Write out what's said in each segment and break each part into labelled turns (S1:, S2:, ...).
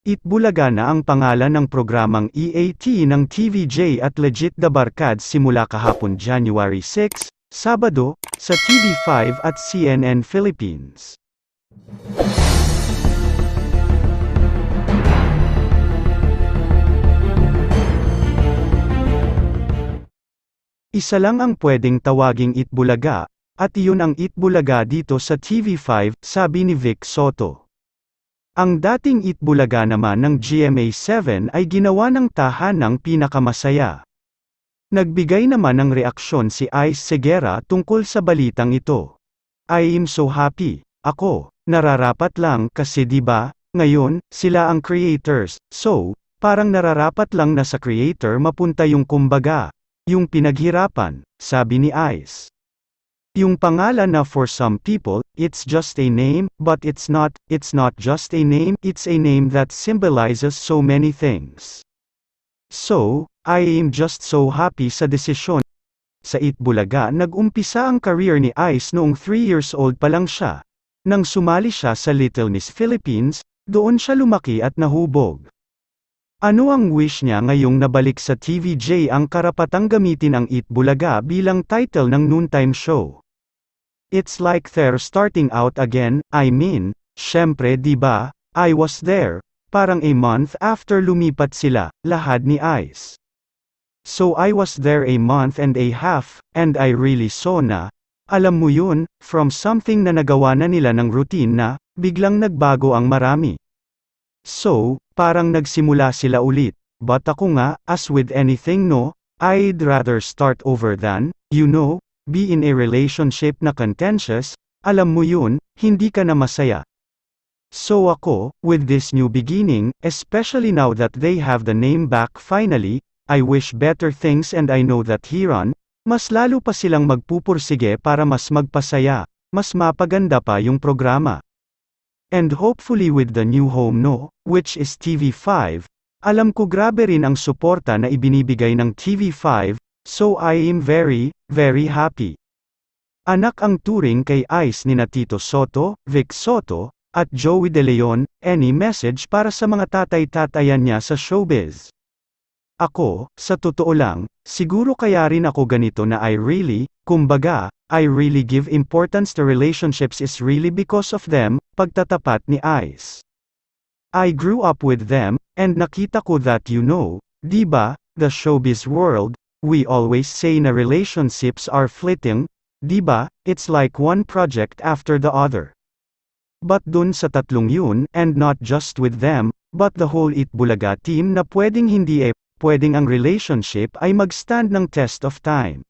S1: Itbulaga na ang pangalan ng programang EAT ng TVJ at Legit the Barkads simula kahapon January 6, Sabado, sa TV5 at CNN Philippines. Isa lang ang pwedeng tawaging Itbulaga, at iyon ang Itbulaga dito sa TV5, sabi ni Vic Soto. Ang dating Itbulaga naman ng GMA7 ay ginawa ng tahanang pinakamasaya. Nagbigay naman ng reaksyon si Ice Segura tungkol sa balitang ito. I'm so happy. Ako, nararapat lang kasi 'di ba, ngayon, sila ang creators, so, parang nararapat lang na sa creator mapunta yung kumbaga, yung pinaghirapan, sabi ni Ice. Yung pangalan na for some people, it's just a name, but it's not just a name, it's a name that symbolizes so many things. So, I am just so happy sa desisyon. Sa Itbulaga nag-umpisa ang career ni Ice noong 3 years old pa lang siya. Nang sumali siya sa Little Miss Philippines, doon siya lumaki at nahubog. Ano ang wish niya ngayong nabalik sa TVJ ang karapatang gamitin ang Itbulaga bilang title ng noontime show? It's like they're starting out again, I mean, syempre 'di ba, I was there, parang a month after lumipat sila, lahad ni Ice. So I was there a month and a half, and I really saw na, alam mo yun, from something na nagawa na nila ng routine na, biglang nagbago ang marami. So, parang nagsimula sila ulit, but ako nga, as with anything no, I'd rather start over than, be in a relationship na contentious, alam mo yun, hindi ka na masaya. So ako, with this new beginning, especially now that they have the name back finally, I wish better things and I know that hereon, mas lalo pa silang magpupursige para mas magpasaya, mas mapaganda pa yung programa. And hopefully with the new home no, which is TV5, alam ko grabe rin ang suporta na ibinibigay ng TV5, so I am very, very happy. Anak ang turing kay Ice ni Tito Soto, Vic Soto, at Joey De Leon, any message para sa mga tatay-tatayan niya sa showbiz? Ako, sa totoo lang, siguro kaya rin ako ganito na I really give importance to relationships is really because of them, pagtatapat ni Ice. I grew up with them, and nakita ko that di ba, the showbiz world, we always say na relationships are fleeting, di ba, it's like one project after the other. But dun sa tatlong yun, and not just with them, but the whole Itbulaga team na pwedeng ang relationship ay mag-stand ng test of time.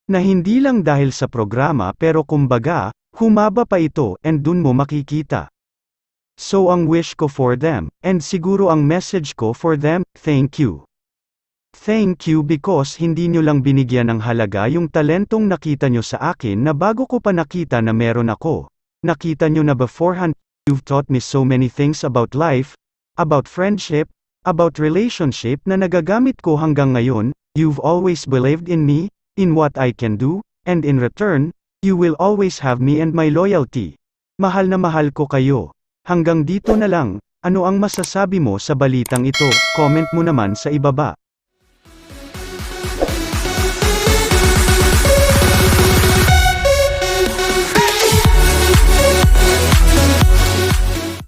S1: Na hindi lang dahil sa programa pero kumbaga, humaba pa ito, and dun mo makikita. So ang wish ko for them, and siguro ang message ko for them, thank you. Thank you because hindi nyo lang binigyan ng halaga yung talentong nakita nyo sa akin na bago ko pa nakita na meron ako. Nakita nyo na beforehand, you've taught me so many things about life, about friendship, about relationship na nagagamit ko hanggang ngayon. You've always believed in me, in what I can do, and in return, you will always have me and my loyalty. Mahal na mahal ko kayo. Hanggang dito na lang, ano ang masasabi mo sa balitang ito? Comment mo naman sa ibaba.